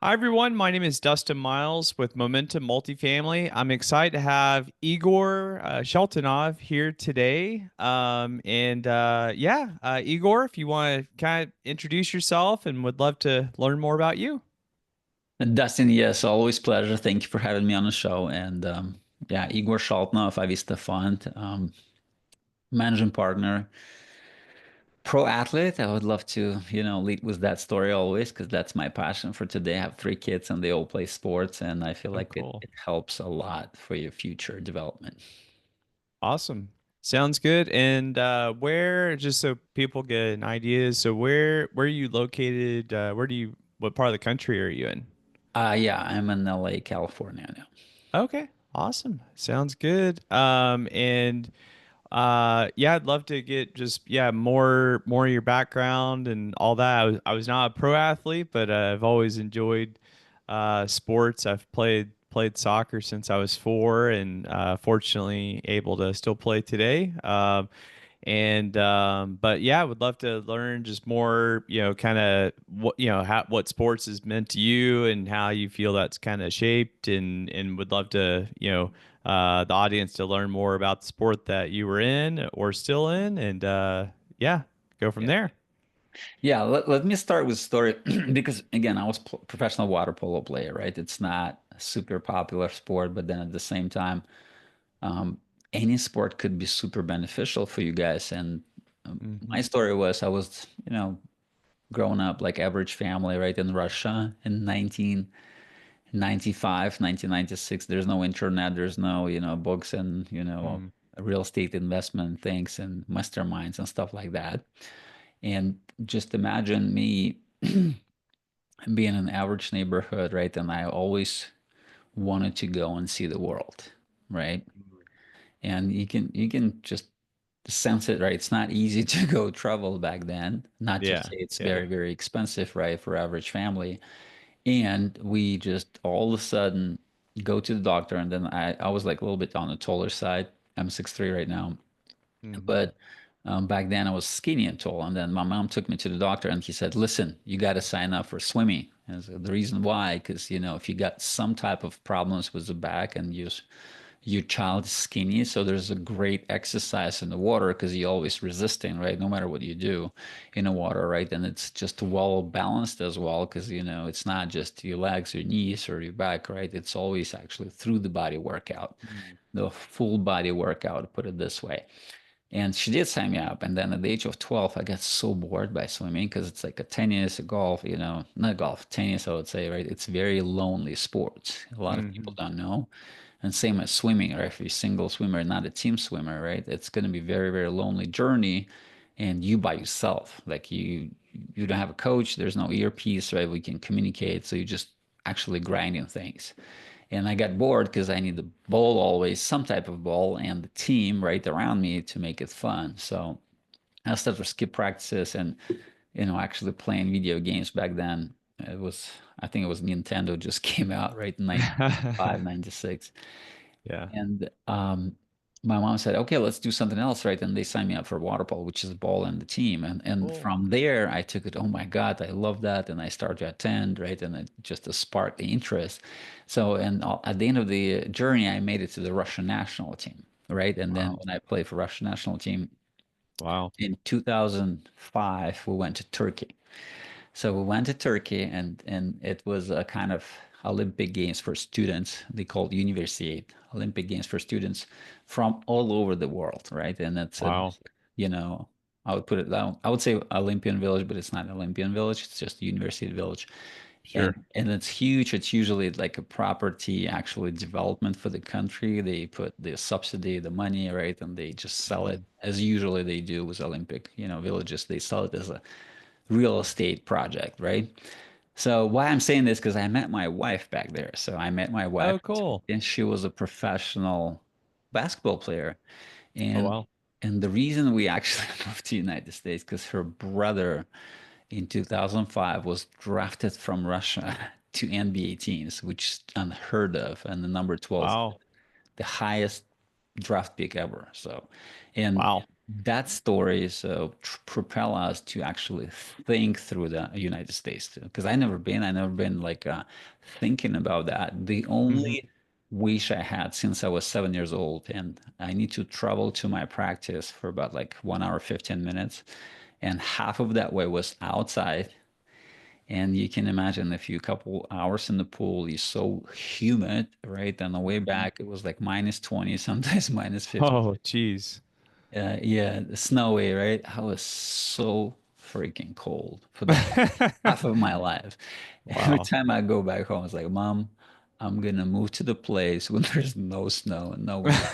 Hi, everyone. My name is Dustin Miles with Momentum Multifamily. I'm excited to have Igor Shaltanov here today. Igor, if you want to kind of introduce yourself and would love to learn more about you. Dustin, yes, always pleasure. Thank you for having me on the show. And yeah, Igor Shaltanov, Avista Fund, managing partner, pro athlete. I would love to, lead with that story always because that's my passion for today. I have three kids and they all play sports, and I feel Oh, like it, cool. it helps a lot for your future development. Awesome. Sounds good. And just so people get an idea, so where are you located? What part of the country are you in? Yeah, I'm in LA, California now. Okay, awesome. Sounds good. Yeah, I'd love to get just more of your background and all that. I was not a pro athlete, but I've always enjoyed sports. I've played soccer since I was four, and fortunately able to still play today. But yeah, I would love to learn just more, kind of what sports has meant to you and how you feel that's kind of shaped, and would love to, the audience to learn more about the sport that you were in or still in, and yeah, go from Yeah. there. Yeah, let me start with story because again, I was professional water polo player, right? It's not a super popular sport, but then at the same time, um, any sport could be super beneficial for you guys. And Hmm. my story was I was, growing up like average family, right, in Russia in 1995, 1996. There's no internet, there's no, books and, Mm. real estate investment things and masterminds and stuff like that. And just imagine me being in an average neighborhood, right? And I always wanted to go and see the world, right? And you can just sense it, right? It's not easy to go travel back then. Not to Yeah, say it's yeah. very, very expensive, right, for average family. And we just all of a sudden go to the doctor, and then I was like a little bit on the taller side. I'm 6'3" right now, Hmm. but back then I was skinny and tall. And then my mom took me to the doctor, and he said, "Listen, you got to sign up for swimming." And so the reason why, because if you got some type of problems with the back and your child is skinny, so there's a great exercise in the water because you're always resisting, right? No matter what you do in the water, right? And it's just well balanced as well because it's not just your legs, your knees, or your back, right? It's always actually through the body workout, Mm. the full body workout, put it this way. And she did sign me up. And then at the age of 12, I got so bored by swimming because it's like a tennis, a golf, not golf, tennis, I would say, right? It's very lonely sport. A lot of people Hmm. don't know. And same as swimming, right? If you're a single swimmer, not a team swimmer, right? It's going to be very, very lonely journey. And you by yourself, like you don't have a coach. There's no earpiece, right? We can communicate. So you just actually grinding things. And I got bored because I need the ball always, some type of ball, and the team right around me to make it fun. So I started to skip practices and, actually playing video games back then. I think it was Nintendo just came out, right, in 95, 96. Yeah. And my mom said, okay, let's do something else, right? And they signed me up for water polo, which is the ball and the team. And Cool. from there, I took it, oh my God, I love that. And I started to attend, right? And it just sparked the interest. So, and at the end of the journey, I made it to the Russian national team, right? And then Wow. when I played for Russian national team Wow. in 2005, we went to Turkey. So we went to Turkey, and it was a kind of Olympic Games for students. They called Universiade, Olympic Games for students from all over the world, right? And it's a, Wow. you know, I would put it down. I would say Olympian Village, but it's not Olympian Village. It's just University Village, Sure. and it's huge. It's usually like a property actually development for the country. They put the subsidy, the money, right, and they just sell it Mhm. as usually they do with Olympic, villages. They sell it as a real estate project, right? So why I'm saying this because I met my wife back there. So I met my wife, Oh, cool. and she was a professional basketball player, Oh, and wow. and the reason we actually moved to the United States because her brother in 2005 was drafted from Russia to NBA teams, which is unheard of, and the number 12, Wow. the highest draft pick ever. So, and Wow. that story so propel us to actually think through the United States too. Because I never been like thinking about that. The Hmm. only wish I had since I was 7 years old, and I need to travel to my practice for about like 1 hour, 15 minutes. And half of that way was outside. And you can imagine if you couple hours in the pool, it's so humid, right? On the way Hmm. back, it was like minus 20, sometimes minus 50. Oh, geez. Yeah, snowy, right? I was so freaking cold for the half of my life. Every Wow. time I go back home, it's like, Mom, I'm gonna move to the place when there's no snow and no wind.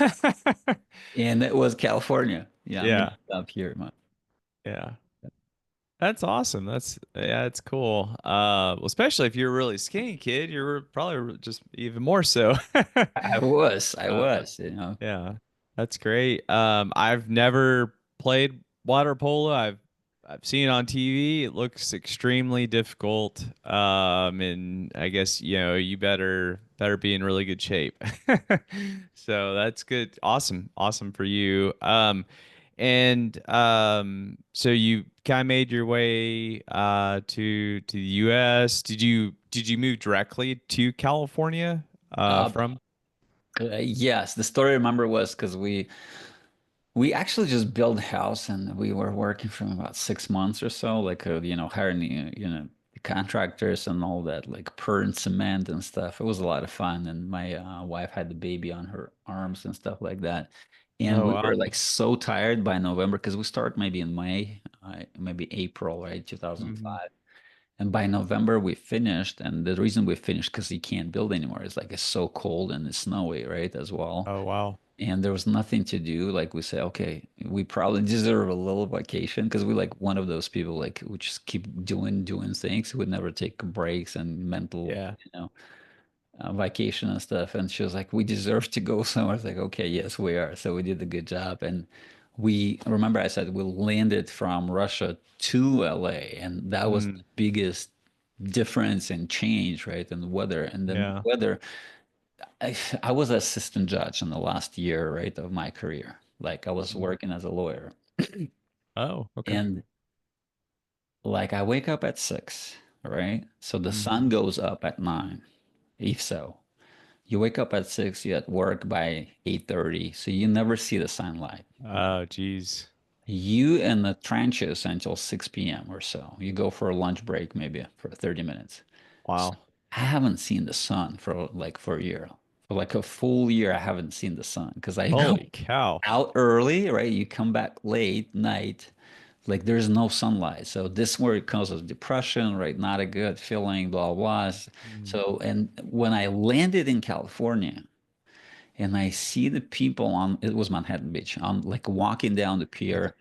And it was California. Yeah, I'm gonna Yeah. stop here, Mom. Yeah. That's awesome. Yeah, it's cool. Well, especially if you're a really skinny kid, you're probably just even more so. I Uh, was, you know. yeah, that's great. I've never played water polo. I've seen it on TV. It looks extremely difficult. And I guess you better be in really good shape. So that's good. Awesome, awesome for you. And so you kind of made your way to the U.S. Did you move directly to California Uh, from? yes, the story I remember was because we actually just built a house and we were working for about 6 months or so, like, hiring, contractors and all that, like pouring cement and stuff. It was a lot of fun. And my wife had the baby on her arms and stuff like that. And Oh we were wow. like so tired by November because we start maybe in May, maybe April, right? Hmm. 2005. And by November we finished. And the reason we finished because you can't build anymore. It's like it's so cold and it's snowy, right? As well, Oh wow. and there was nothing to do. Like we say, okay, we probably deserve a little vacation because we like one of those people like who just keep doing things, who would never take breaks and mental, Yeah. vacation and stuff. And she was like, we deserve to go somewhere. I was like, okay, yes, we are. So we did a good job. And we remember I said we landed from Russia to LA, and that was the Mm, biggest difference and change, right? And the weather and the yeah. weather. I was assistant judge in the last year, right, of my career. Like I was Mhm. working as a lawyer. Oh, okay. And like I wake up at 6, right? So the Hmm. sun goes up at 9, if so. You wake up at 6, you're at work by 8:30, so you never see the sunlight. Oh, geez. You in the trenches until 6 p.m. or so. You go for a lunch break maybe for 30 minutes. So Wow. I haven't seen the sun for a year. For like a full year, I haven't seen the sun because I go Holy cow. out early, right? You come back late night, like there's no sunlight. So this where it causes depression, right? Not a good feeling, blah, blah. Mm, So, and when I landed in California and I see the people on, it was Manhattan Beach, on like walking down the pier,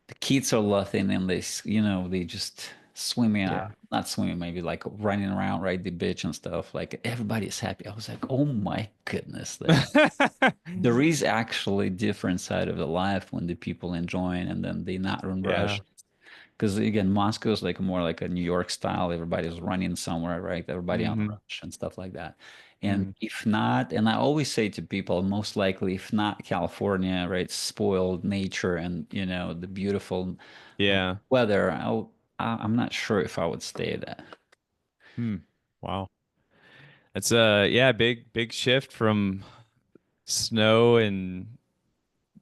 the kids are laughing and they just swimming, yeah. not swimming, maybe like running around, right? The beach and stuff. Like everybody's happy. I was like, oh my goodness, like there is actually different side of the life when the people enjoying and then they not in Yeah. rush. Because again, Moscow is like more like a New York style. Everybody's running somewhere, right? Everybody on Hmm. rush and stuff like that. And Mm, if not, and I always say to people, most likely, if not California, right, spoiled nature and the beautiful yeah. weather, I'm not sure if I would stay there. Hmm. Wow. That's yeah, big shift from snow and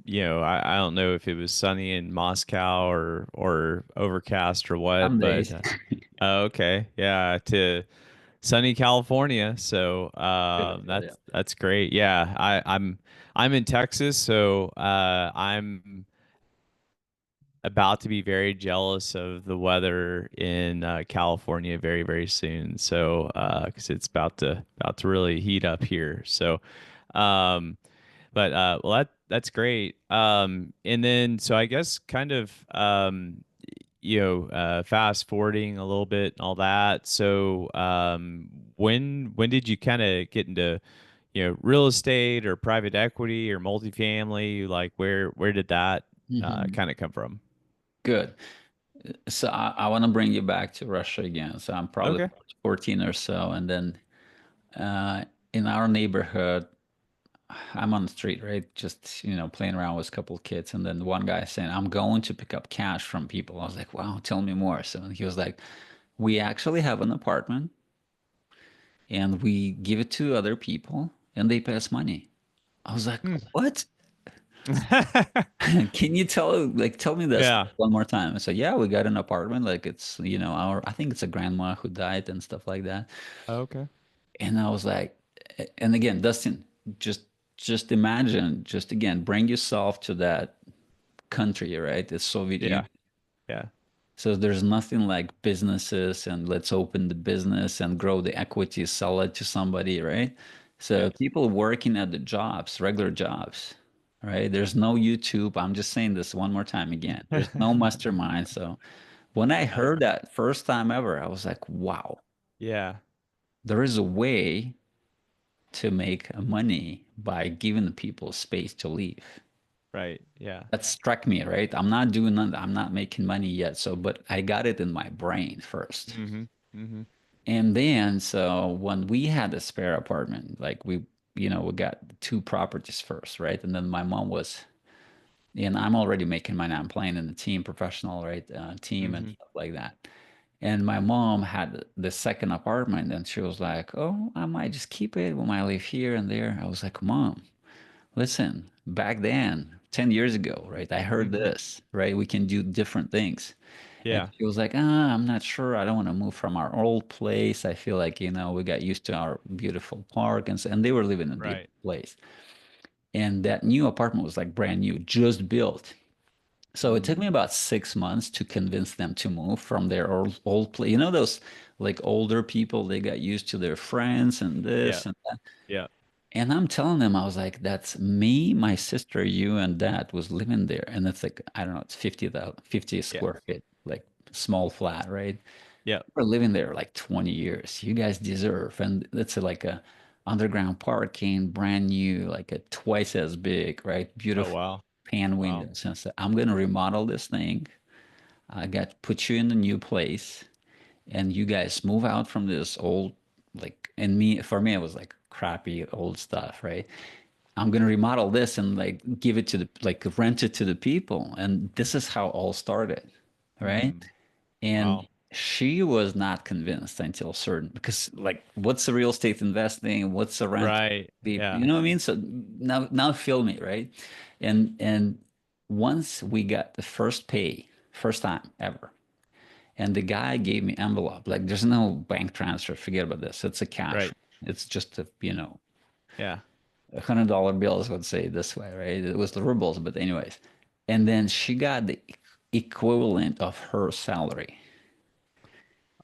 I don't know if it was sunny in Moscow or overcast or what, Some but days. oh, okay. Yeah, to sunny California. So Beautiful, yeah. that's great. Yeah, I'm in Texas, so I'm about to be very jealous of the weather in California very soon. So because it's about to really heat up here. So um, but well that's great. And then so I guess kind of fast forwarding a little bit and all that. So when did you kind of get into real estate or private equity or multifamily? Like where did that Hmm. kind of come from? Good. So I want to bring you back to Russia again. So I'm probably Okay. 14 or so, and then in our neighborhood, I'm on the street, right? Just, playing around with a couple of kids. And then one guy saying, I'm going to pick up cash from people. I was like, wow, tell me more. So he was like, we actually have an apartment and we give it to other people and they pay us money. I was like, Hmm. what? Can you tell me this Yeah. one more time? I said, yeah, we got an apartment. Like it's, I think it's a grandma who died and stuff like that. Okay. And I was like, and again, Dustin, just just imagine, just again, bring yourself to that country, right? It's Soviet Union. Yeah. Yeah. So there's nothing like businesses and let's open the business and grow the equity, sell it to somebody, right? So Yeah. people working at the jobs, regular jobs, right? There's no YouTube. I'm just saying this one more time again. There's no mastermind. So when I Yeah. heard that first time ever, I was like, wow, Yeah. there is a way to make money by giving the people space to leave. Right. Yeah. That struck me, right? I'm not doing that. I'm not making money yet. So, but I got it in my brain first. Mm-hmm. Mm-hmm. And then, so when we had a spare apartment, like we got two properties first, right? And then my mom was, and I'm already making money. I'm playing in the team, professional, right? Team and Mm-hmm. stuff like that. And my mom had the second apartment and she was like, oh, I might just keep it. We might live here and there. I was like, Mom, listen, back then, 10 years ago, right? I heard Mm-hmm. this, right? We can do different things. And Yeah. she was like, I'm not sure. I don't want to move from our old place. I feel like, we got used to our beautiful park. And they were living in a beautiful Right. place. And that new apartment was like brand new, just built. So it took Mm. me about 6 months to convince them to move from their old place. You know, those like older people, they got used to their friends and Yeah. this and that. Yeah. And I'm telling them, I was like, that's me, my sister, you, and dad was living there. And it's like, I don't know, it's 50 Yeah. square feet, like small flat, right? Yeah. We're living there like 20 years. You guys deserve. And it's like a underground parking, brand new, like a twice as big, right? Oh Beautiful wow. pan Wow. windows. And I said, I'm going to remodel this thing. I got put you in the new place and you guys move out from this old, like, and for me, it was like crappy old stuff, right? I'm gonna remodel this and like give it to rent it to the people. And this is how all started, right? Mm. And Wow. she was not convinced until certain because like what's the real estate investing? What's the rent? Right. You Yeah. know what I mean? So now feel me, right? And once we got the first pay, first time ever, and the guy gave me envelope. Like there's no bank transfer. Forget about this. It's a cash. Right. It's just Yeah. $100 bills would say this way, right? It was the rubles, but anyways. And then she got the equivalent of her salary.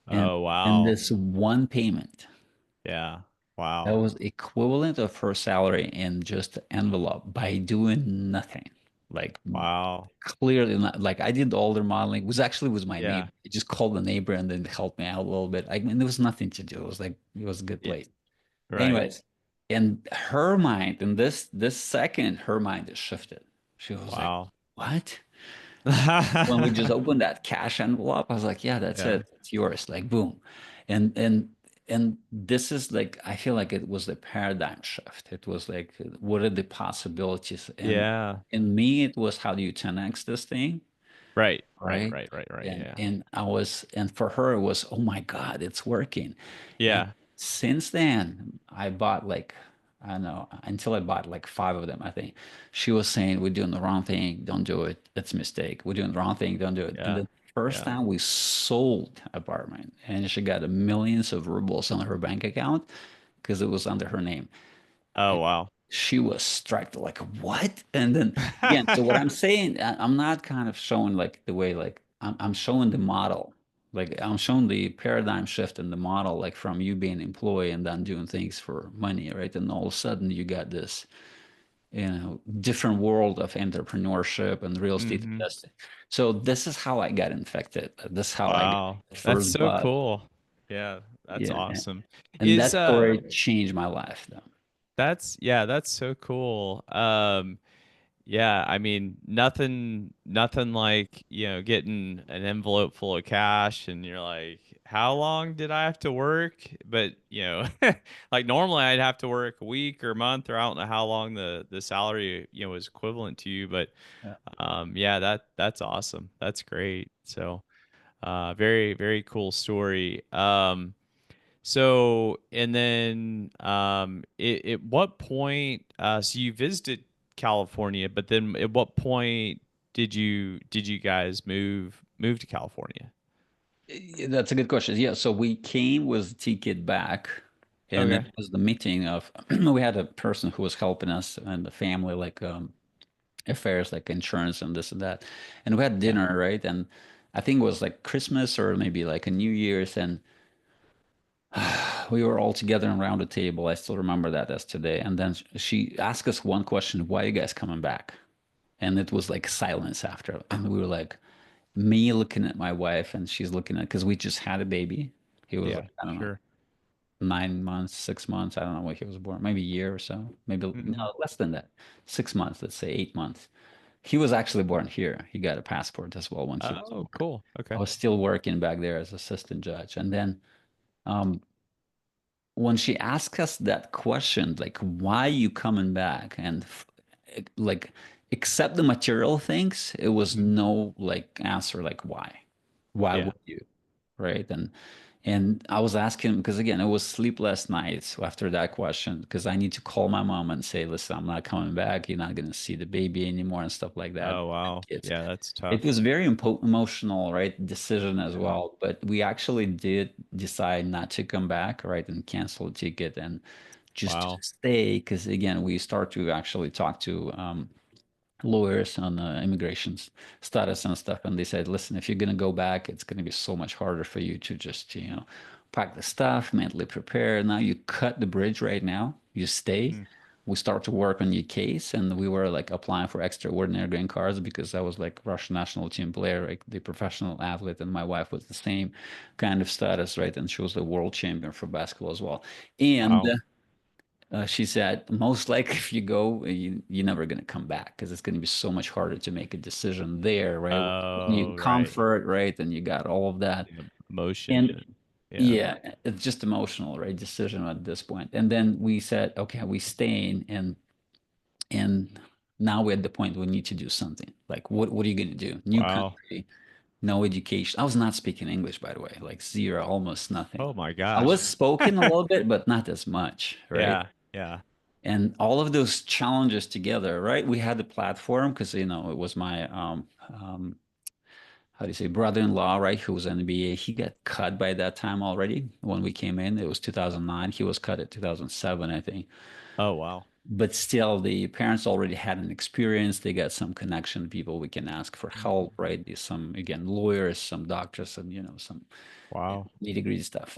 And Oh in wow. this one payment, Yeah. that Wow. was equivalent of her salary in just envelope by doing nothing. Like Wow. clearly not like I did all the modeling. It was actually was my Yeah. neighbor. I just called the neighbor and then helped me out a little bit. I mean, there was nothing to do. It was a good Yeah. place. Right. Anyways, in her mind, in this second, her mind is shifted. She was like, Wow. "What?" When we just opened that cash envelope, I was like, "Yeah, that's Yeah. it. It's yours." Like, boom, and and and this is like I feel like it was the paradigm shift. It was like, what are the possibilities? And Yeah. in me, it was how do you 10x this thing? Right. Right. Right. Right. Right. Right. And Yeah. and I was and for her it was, oh my God, it's working. And Yeah. since then, I bought like I don't know, until I bought like five of them, I think. She was saying, we're doing the wrong thing, don't do it. It's a mistake. We're doing the wrong thing, don't do it. And Yeah. the first Yeah. time we sold apartment and she got millions of rubles on her bank account because it was under her name. Oh wow. She was struck like what? And then again, so what I'm saying, I'm not kind of showing like the way like I'm showing the model. Like I'm showing the paradigm shift in the model, like from you being an employee and then doing things for money, right? And all of a sudden you got this, different world of entrepreneurship and real estate Hmm. investing. So this is how I got infected. This is how I got Wow. the That's first so bug. cool. Yeah. That's Yeah. awesome. And Is that story changed my life though. that's yeah, that's so cool. Yeah, I mean, nothing like, getting an envelope full of cash and you're like, how long did I have to work? But like normally I'd have to work a week or a month, or I don't know how long the salary was equivalent to you. But Yeah. yeah, that's awesome. That's great. So very very cool story. So and then at what point? So you visited California, but then at what point did you guys move to California? That's a good question. Yeah, so we came with the ticket back, and Okay. it was the meeting of we had a person who was helping us and the family, like affairs, like insurance and this and that, and we had Yeah. dinner, right? And I think it was like Christmas or maybe like a New Year's, and we were all together around the table. I still remember that as today. And then she asked us one question: "Why are you guys coming back?" And it was like silence after, and we were like, me looking at my wife, and she's looking at because we just had a baby. He was Yeah. like, I don't know, Sure. 9 months, 6 months. I don't know when he was born. Maybe a year or so. Maybe Hmm. no, less than that. 6 months, let's say 8 months. He was actually born here. He got a passport as well when he was Oh, born. cool. I Okay. was still working back there as assistant judge. And then um, when she asked us that question, like, why you coming back? And like, except the material things, it was Mhm. no like answer, like, why? Why Yeah. would you? Right. And I was asking because again, it was sleepless nights after that question because I need to call my mom and say, listen, I'm not coming back. You're not going to see the baby anymore and stuff like that. Oh, wow. Kids. Yeah, that's It tough. was very emotional, right? Decision as Yeah. well. But we actually did decide not to come back, right? And cancel the ticket and just to Wow. stay because again, we start to actually talk to lawyers on immigration status and stuff, and they said, "Listen, if you're gonna go back, it's gonna be so much harder for you to just, pack the stuff, mentally prepare. Now you cut the bridge right now. You stay. Mhm. We start to work on your case, and we were like applying for extraordinary green cards because I was like Russian national team player, like the professional athlete, and my wife was the same kind of status, right? And she was the world champion for basketball as well, and Wow. she said, most likely if you go, you're never going to come back because it's going to be so much harder to make a decision there, right? When you Oh, right. comfort, right? And you got all of that. Yeah, emotion. And Yeah. yeah, it's just emotional, right? Decision at this point. And then we said, okay, we staying and now we're at the point we need to do something. Like what are you going to do? New Wow. country, no education. I was not speaking English, by the way, like zero, almost nothing. Oh my I was gosh. spoken a little bit, but not as much, right? Yeah. Yeah. And all of those challenges together, right? We had the platform because it was my how do you say brother-in-law, right? Who was an NBA. He got cut by that time already when we came in. It was 2009. He was cut at 2007, I think. Oh, wow. But still, the parents already had an experience. They got some connection people we can ask for help, Mhm. right? There's some again lawyers, some doctors, and some Wow. nitty-gritty stuff.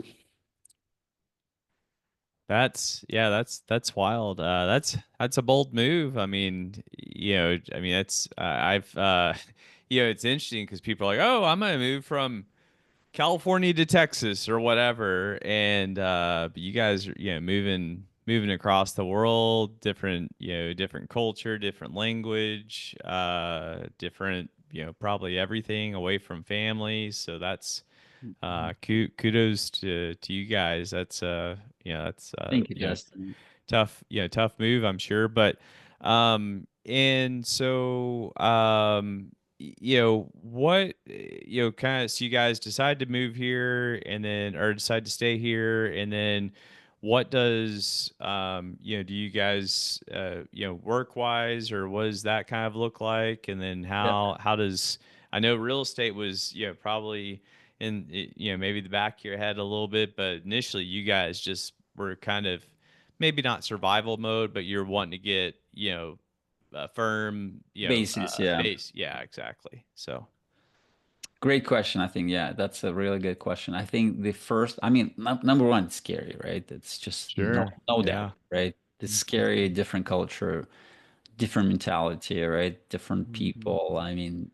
That's yeah, that's wild. That's a bold move. I mean, that's I've it's interesting because people are like, "Oh, I'm gonna move from California to Texas or whatever," and but you guys are moving across the world, different different culture, different language, different probably everything away from family. So that's kudos to you guys. That's that's Thank you, Justin. tough tough move, I'm sure. But and so what kind of, so you guys decide to move here and then, or decide to stay here, and then what does do you guys work wise, or what does that kind of look like? And then Yeah. how does, I know real estate was probably in maybe the back of your head a little bit, but initially you guys just were kind of maybe not survival mode, but you're wanting to get a firm Basis, yeah. base. Yeah, exactly. So Great question. I think, yeah, that's a really good question. I think the first, I mean, number one, it's scary, right? It's just sure. no doubt, Yeah. right? It's Mhm. scary, different culture, different mentality, right? Different Mhm. people. I mean,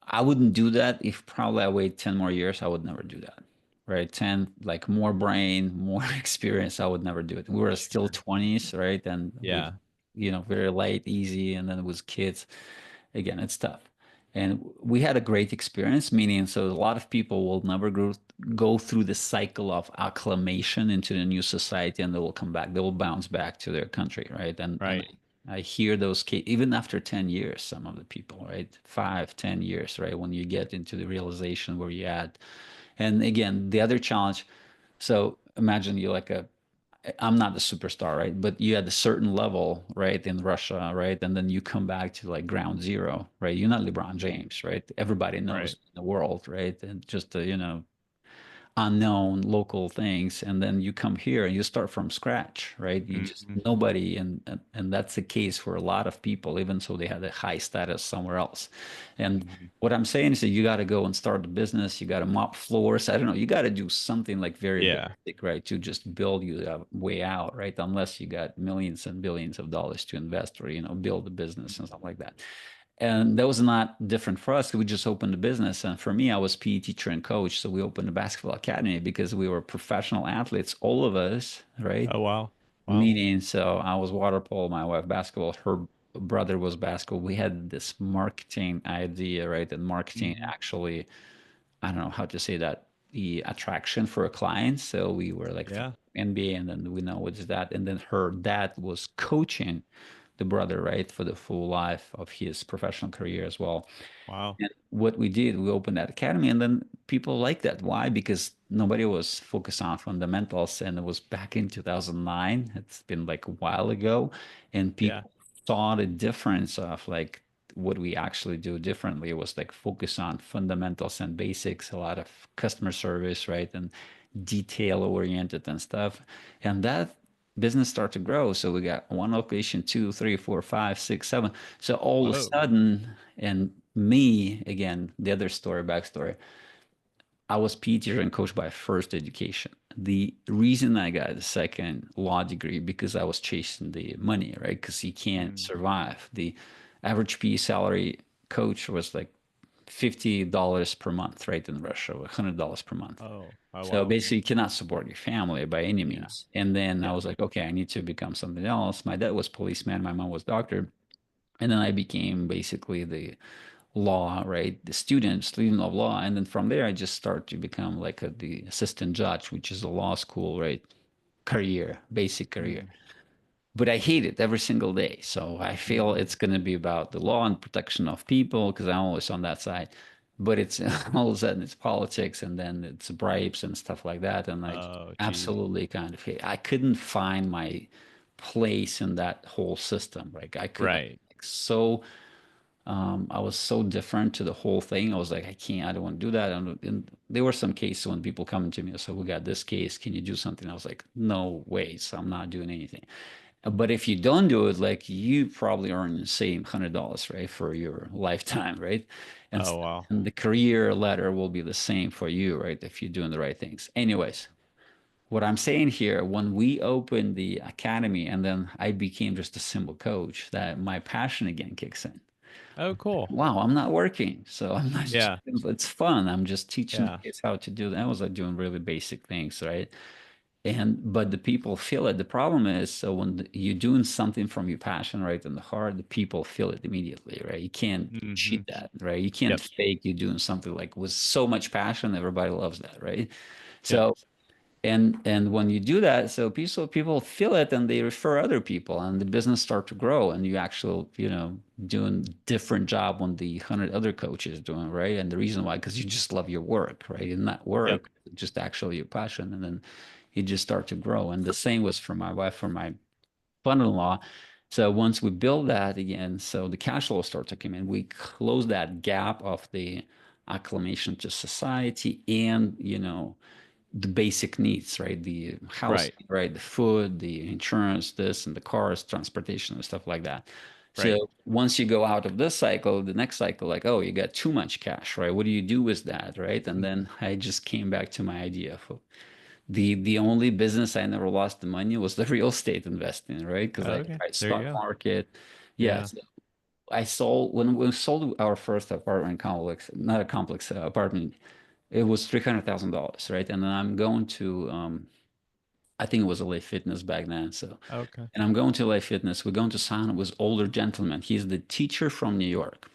I wouldn't do that if probably I wait 10 more years, I would never do that. Right? 10, like more brain, more experience, I would never do it. We were still Sure. 20s, right? And with, Yeah. very light, easy, and then it was kids. Again, it's tough. And we had a great experience, meaning so a lot of people will never go through the cycle of acclimation into the new society, and they will come back. They will bounce back to their country, right? And Right. I hear those cases even after 10 years, some of the people, right? 5, 10 years, right? When you get into the realization where you at. And again, the other challenge, so imagine you're like a I'm not the superstar, right? But you had a certain level, right, in Russia, right? And then you come back to like ground zero, right? You're not LeBron James, right? Everybody knows Right. in the world, right? And just unknown local things, and then you come here and you start from scratch, right? You just Hmm. nobody, and that's the case for a lot of people, even so they had a high status somewhere else. And Hmm. what I'm saying is that you got to go and start a business, you got to mop floors, I don't know, you got to do something like very Yeah. basic, right, to just build you a way out, right? Unless you got millions and billions of dollars to invest or build a business and stuff like that. And that was not different for us. We just opened a business. And for me, I was PE teacher and coach. So we opened a basketball academy because we were professional athletes, all of us, right? Oh wow. Wow. Meaning, so I was water polo, my wife basketball, her brother was basketball. We had this marketing idea, right? And marketing Hmm. actually, I don't know how to say that, the attraction for a client. So we were like Yeah. NBA, and then we know what's that. And then her dad was coaching the brother, right, for the full life of his professional career as well. Wow. And what we did, we opened that academy, and then people liked that. Why? Because nobody was focused on fundamentals, and it was back in 2009. It's been like a while ago, and Yeah. people saw the difference of like what we actually do differently. It was like focus on fundamentals and basics, a lot of customer service, right, and detail oriented and stuff. And that business started to grow. So we got one location, two, three, four, five, six, seven. So all of a Whoa. sudden, and me again, the other story, backstory, I was PE teacher and coached by First Education. The reason I got a second law degree because I was chasing the money, right? Because you can't Mm. survive. The average PE salary coach was like $50 per month, right? In Russia, $100 per month. Oh. Oh So wow. basically, you cannot support your family by any Yeah. means. And then I Yeah. was like, okay, I need to become something else. My dad was policeman, my mom was doctor. And then I became basically the law, right? The student of law. And then from there, I just start to become like the assistant judge, which is a law school, right? Career, basic career. Mm. But I hate it every single day. So I feel Mm. it's going to be about the law and protection of people because I'm always on that side. But it's all of a sudden it's politics and then it's bribes and stuff like that. And I just Oh geez. absolutely kind of hate. I couldn't find my place in that whole system. Like I could, Right. like, so I was so different to the whole thing. I was like, I can't, I don't want to do that. And there were some cases when people come to me, so we got this case, can you do something? I was like, no way, so I'm not doing anything. But if you don't do it, like you probably earn the same $100, right, for your lifetime, right? And, Oh wow. and the career ladder will be the same for you, right, if you're doing the right things. Anyways, what I'm saying here, when we opened the academy and then I became just a simple coach, that my passion again kicks in. Oh cool. Wow, I'm not working, so I'm not. Yeah. It's fun. I'm just teaching the Yeah. kids how to do that. I was like doing really basic things, right? And but the people feel it. The problem is, so when you're doing something from your passion, right, in the heart, the people feel it immediately, right? You can't Hmm. cheat that, right? You can't Yep. fake you doing something like with so much passion. Everybody loves that, right? Yep. So and when you do that, so people feel it and they refer other people and the business start to grow and you actually, doing different job when the 100 other coaches doing, right? And the reason why, because you just love your work, right? And not Yep. work, just actually your passion. And then you just start to grow. And the same was for my wife, for my son-in-law. So once we build that again, so the cash flow starts to come in, we close that gap of the acclimation to society and, the basic needs, right? The house, Right. right? The food, the insurance, this and the cars, transportation and stuff like that. Right. So once you go out of this cycle, the next cycle, like, oh, you got too much cash, right? What do you do with that, right? And then I just came back to my idea for the only business I never lost the money was the real estate investing, right? Because I Okay. tried There you stock go. market. Yeah. Yes, I sold when we sold our first apartment complex, not a complex apartment. It was $300,000, right? And then I'm going to, I think it was LA Fitness back then. So, Okay. and I'm going to LA Fitness. We're going to sign with older gentleman. He's the teacher from New York.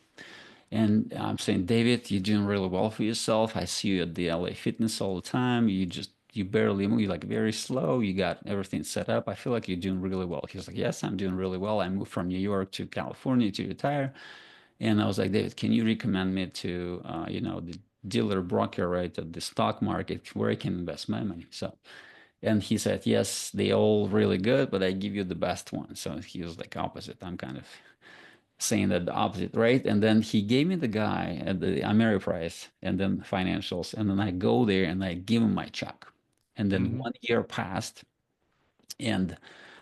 And I'm saying, David, you're doing really well for yourself. I see you at the LA Fitness all the time. You barely move. You're like very slow. You got everything set up. I feel like you're doing really well. He was like, yes, I'm doing really well. I moved from New York to California to retire. And I was like, David, can you recommend me to, the dealer broker, right, at the stock market where I can invest my money? So, and he said, yes, they all really good, but I give you the best one. So he was like opposite. I'm kind of saying that the opposite, right? And then he gave me the guy at the Ameriprise and then financials. And then I go there and I give him my check. And then Hmm. 1 year passed and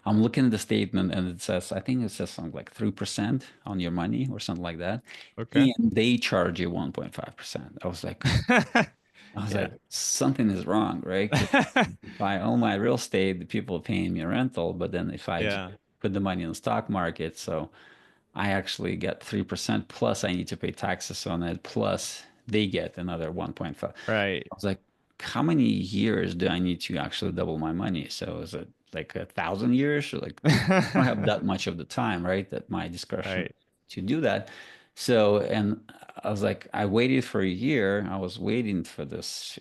I'm looking at the statement and it says, I think it says something like 3% on your money or something like that. Okay. And they charge you 1.5%. I was Yeah. like, something is wrong, right? Because if I own my real estate, the people are paying me rental, but then if I Yeah. put the money in the stock market, so I actually get 3% plus I need to pay taxes on it, plus they get another 1.5. Right. I was like, how many years do I need to actually double my money? So is it like 1,000 years? Or like I don't have that much of the time, right? At my discretion Right. to do that. So, and I was like, I waited for a year. I was waiting for this,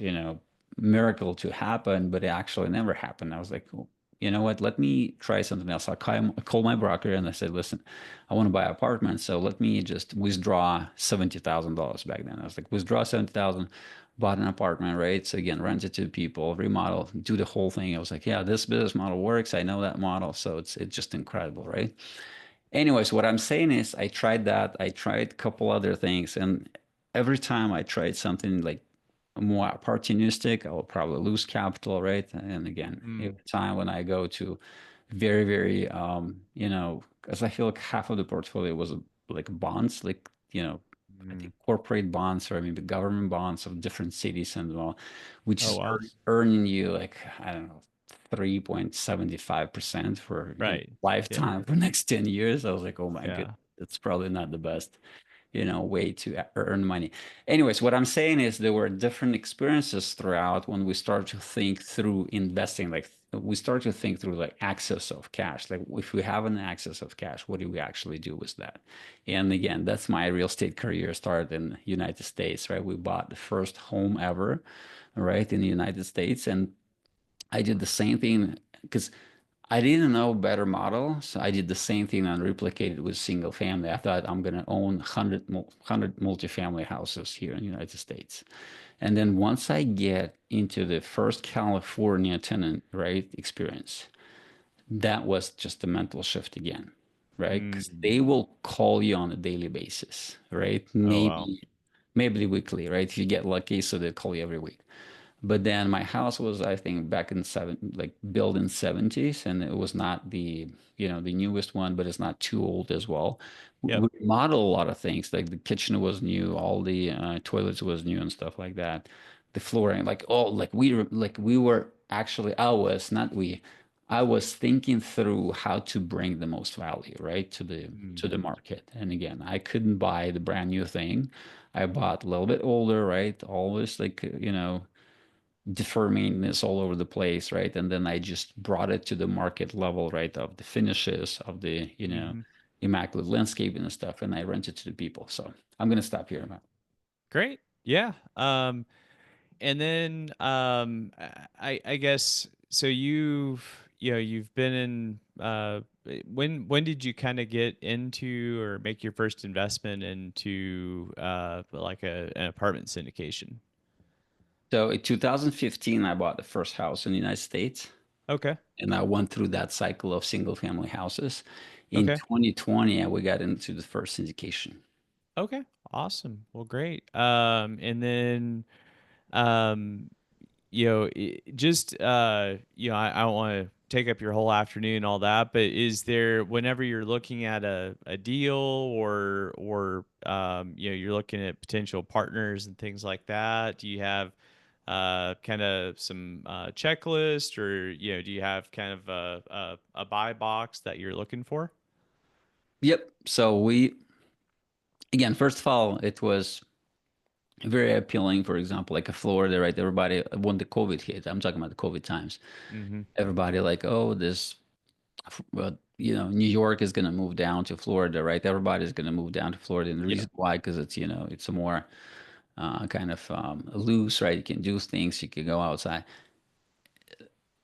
miracle to happen, but it actually never happened. I was like, "Well, you know what? Let me try something else." I called my broker and I said, listen, I want to buy an apartment. So let me just withdraw $70,000 back then. I was like, withdraw 70,000, bought an apartment, right? So again, rent it to people, remodel, do the whole thing. I was like, yeah, this business model works. I know that model. So it's just incredible, right? Anyways, what I'm saying is I tried that. I tried a couple other things. And every time I tried something like more opportunistic, I will probably lose capital, right? And again, every Mm. time when I go to very, very, because I feel like half of the portfolio was like bonds, like, I Mm. think corporate bonds or maybe government bonds of different cities and all, which Oh is wow. earning you like, I don't know, 3.75% for Right. Yeah. lifetime for next 10 years. I was like, oh my Yeah. goodness, that's probably not the best way to earn money. Anyways, what I'm saying is there were different experiences throughout when we start to think through investing. Like we start to think through like access of cash. Like if we have an access of cash, what do we actually do with that? And again, that's my real estate career started in the United States, right? We bought the first home ever, right, in the United States. And I did the same thing because I didn't know better model, so I did the same thing and replicated with single family. I thought I'm going to own 100 multifamily houses here in the United States. And then once I get into the first California tenant, right, experience, that was just a mental shift again, right? Because Mm. they will call you on a daily basis, right? Oh wow. Maybe weekly, right? If you get lucky, so they call you every week. But then my house was, I think, back in like built in 70s, and it was not the newest one, but it's not too old as well. Yep. We modeled a lot of things, like the kitchen was new, all the toilets was new and stuff like that. The flooring, like we were actually, I was thinking through how to bring the most value, right, to Mm. the market. And again, I couldn't buy the brand new thing. I bought a little bit older, right? Always like, defer maintenance all over the place, right? And then I just brought it to the market level, right, of the finishes, of the, Hmm. immaculate landscaping and stuff, and I rent it to the people. So I'm gonna stop here, Matt. Great. Yeah. And then I guess so you've been in when did you kind of get into or make your first investment into like an apartment syndication? So in 2015, I bought the first house in the United States, Okay. and I went through that cycle of single family houses. In Okay. 2020, we got into the first syndication. Okay. Awesome. Well, great. And then um just I don't want to take up your whole afternoon and all that, but is there whenever you're looking at a deal or you're looking at potential partners and things like that, do you have kind of some checklist or do you have kind of a buy box that you're looking for? Yep. So again, first of all, it was very appealing. For example, like a Florida, right? Everybody, when the COVID hit, I'm talking about the COVID times. Mm-hmm. Everybody like, oh, this New York is going to move down to Florida, right? Everybody's going to move down to Florida. And the Yeah. reason why, because it's a more kind of loose, right? You can do things, you can go outside.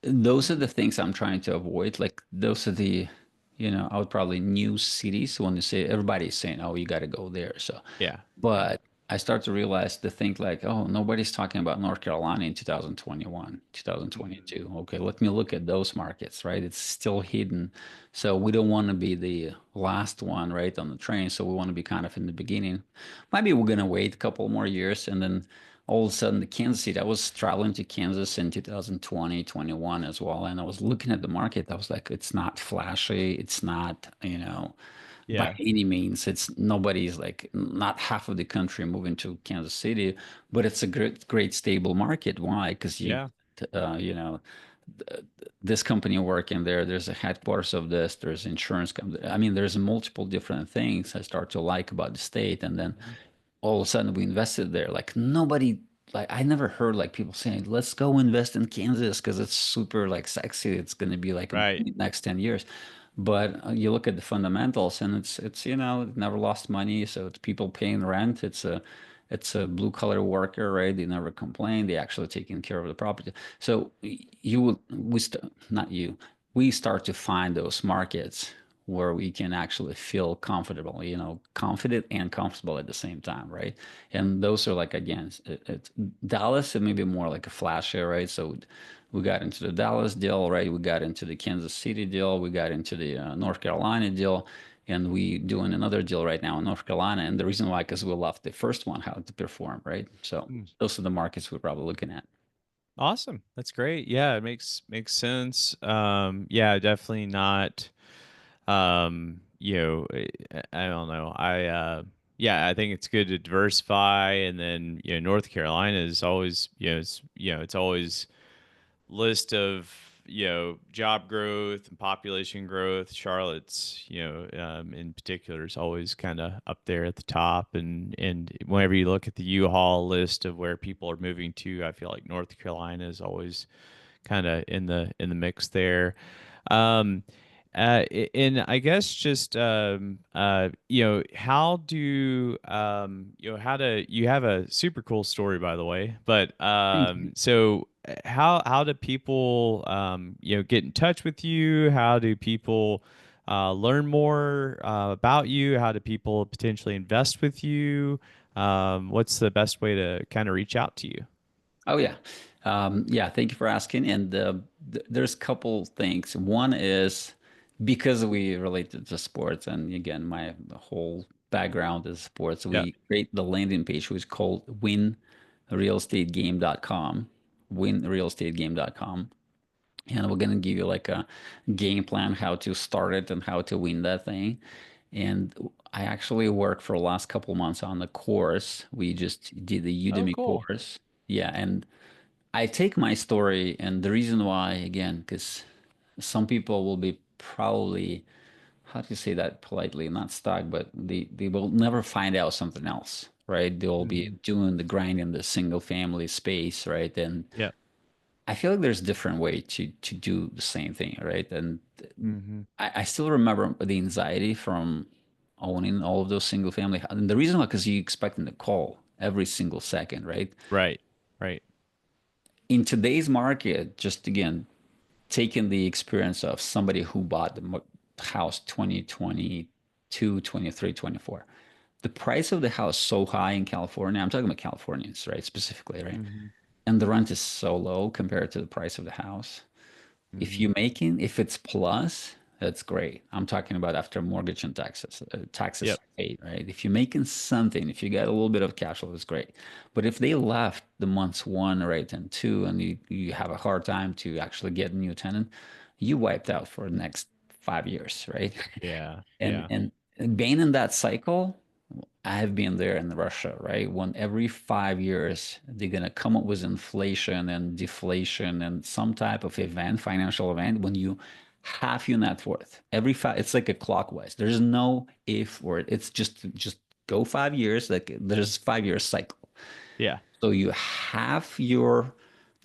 Those are the things I'm trying to avoid. Like those are the, I would probably new cities when you say everybody's saying, oh, you got to go there. So Yeah. Yeah. but I start to realize to think like, oh, nobody's talking about North Carolina in 2021, Mhm. 2022. Okay, let me look at those markets, right? It's still hidden. So we don't want to be the last one, right, on the train. So we want to be kind of in the beginning. Maybe we're going to wait a couple more years and then all of a sudden the Kansas City, I was traveling to Kansas in 2020, 21 as well. And I was looking at the market. I was like, it's not flashy. It's not, by Yeah. any means. It's nobody's like not half of the country moving to Kansas City, but it's a great stable market. Why? Because Yeah. this company working there, there's a headquarters of this, there's insurance company. I mean, there's multiple different things I start to like about the state, and then Mhm. all of a sudden we invested there. Like nobody, like I never heard like people saying, "Let's go invest in Kansas because it's super like sexy. It's going to be like in Right. the next 10 years." But you look at the fundamentals, and it's it never lost money. So it's people paying rent. It's a blue collar worker, right? They never complain. They actually taking care of the property. So you would we st not you we start to find those markets where we can actually feel comfortable, confident and comfortable at the same time, right? And those are like, again, it's Dallas, it may be more like a flash here, right? So we got into the Dallas deal, right? We got into the Kansas City deal. We got into the North Carolina deal. And we doing another deal right now in North Carolina. And the reason why, because we left the first one, how to perform, right? So Mm. those are the markets we're probably looking at. Awesome. That's great. Yeah, it makes sense. Yeah, definitely not. I don't know. Yeah, I think it's good to diversify, and then North Carolina is always it's always list of job growth and population growth. Charlotte's in particular is always kind of up there at the top, and whenever you look at the U-Haul list of where people are moving to, I feel like North Carolina is always kind of in the mix there. Um, and I guess just how do how to you have a super cool story, by the way, but so how do people get in touch with you? How do people learn more about you? How do people potentially invest with you? What's the best way to kind of reach out to you? Oh yeah, yeah. Thank you for asking. And there's a couple things. One is because we related to sports, and again, my whole background is sports. Yeah. We create the landing page, which is called winrealestategame.com, winrealestategame.com, and we're gonna give you like a game plan how to start it and how to win that thing. And I actually worked for the last couple months on the course. We just did the Oh, Udemy cool. course. Yeah, and I take my story, and the reason why, again, because some people will be probably, how do you say that politely, not stuck, but they will never find out something else, right? They'll be Hmm. doing the grind in the single family space, right? And Yeah. I feel like there's a different way to do the same thing, right? And Hmm. I still remember the anxiety from owning all of those single family. And the reason why, because you expecting the call every single second, right? Right. Right. In today's market, just again, taking the experience of somebody who bought the house 2022, 23, 24. The price of the house so high in California. I'm talking about Californians, right? Specifically, right? Hmm. And the rent is so low compared to the price of the house. Hmm. If it's plus, that's great. I'm talking about after mortgage and taxes Yep. paid, right? If you're making something, if you get a little bit of cash flow, that's great. But if they left the months one, right, and two, and you have a hard time to actually get a new tenant, you wiped out for the next 5 years, right? Yeah. And Yeah. and being in that cycle, I've been there in Russia, right? When every 5 years they're gonna come up with inflation and deflation and some type of event, financial event, when you half your net worth. It's like a clockwise. There's no if or it's just go 5 years. Like there's 5 year cycle. Yeah. So you half your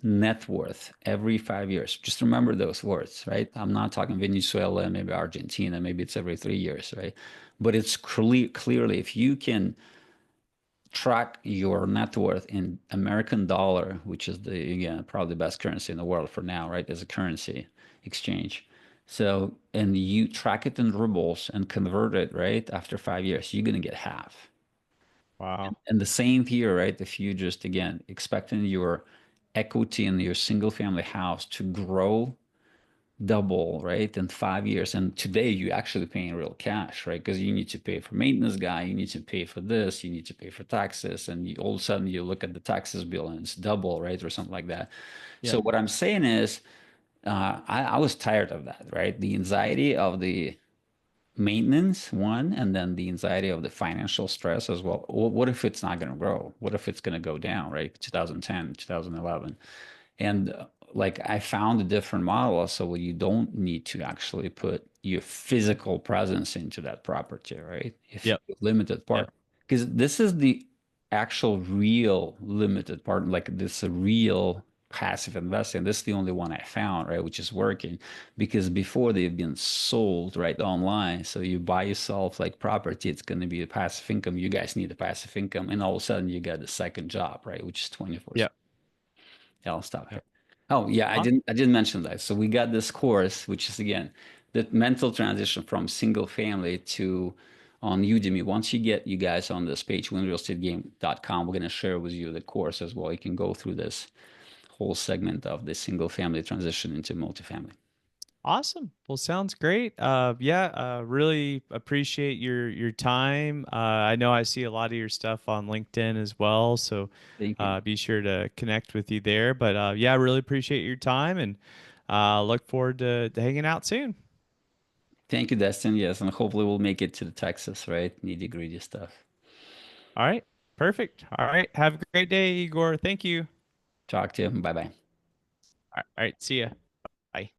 net worth every 5 years. Just remember those words, right? I'm not talking Venezuela, maybe Argentina, maybe it's every 3 years, right? But it's clearly, if you can track your net worth in American dollar, which is the, again, probably the best currency in the world for now, right? As a currency exchange. So, and you track it in rubles and convert it, right? After 5 years, you're going to get half. Wow. And the same here, right? If you just, again, expecting your equity in your single family house to grow double, right, in 5 years. And today you actually paying real cash, right? Because you need to pay for maintenance guy, you need to pay for this, you need to pay for taxes, and you, all of a sudden you look at the taxes bill and it's double, right, or something like that. So Yep. what I'm saying is, I was tired of that, right? The anxiety of the maintenance one, and then the anxiety of the financial stress as well. What if it's not going to grow? What if it's going to go down, right? 2010, 2011. And like I found a different model so where you don't need to actually put your physical presence into that property, right? If Yep. you limited Yep. part, because this is the actual real limited part, like this is a real passive investing. This is the only one I found, right, which is working because before they've been sold right online. So you buy yourself like property, it's going to be a passive income. You guys need a passive income, and all of a sudden you get a second job, right, which is 24. Yep. Yeah, I'll stop here. Yep. Oh, yeah, I Huh? didn't mention that. So we got this course, which is again the mental transition from single family to on Udemy. Once you get you guys on this page, winrealestategame.com, we're going to share with you the course as well. You can go through this whole segment of the single family transition into multifamily. Awesome. Well, sounds great. Yeah, really appreciate your time. I know I see a lot of your stuff on LinkedIn as well, so Thank you. be sure to connect with you there. But yeah, really appreciate your time and look forward to hanging out soon. Thank you, Destin. Yes, and hopefully we'll make it to the Texas, right? Nitty gritty stuff. All right. Perfect. All right. Have a great day, Igor. Thank you. Talk to you. Bye bye. All right. See ya.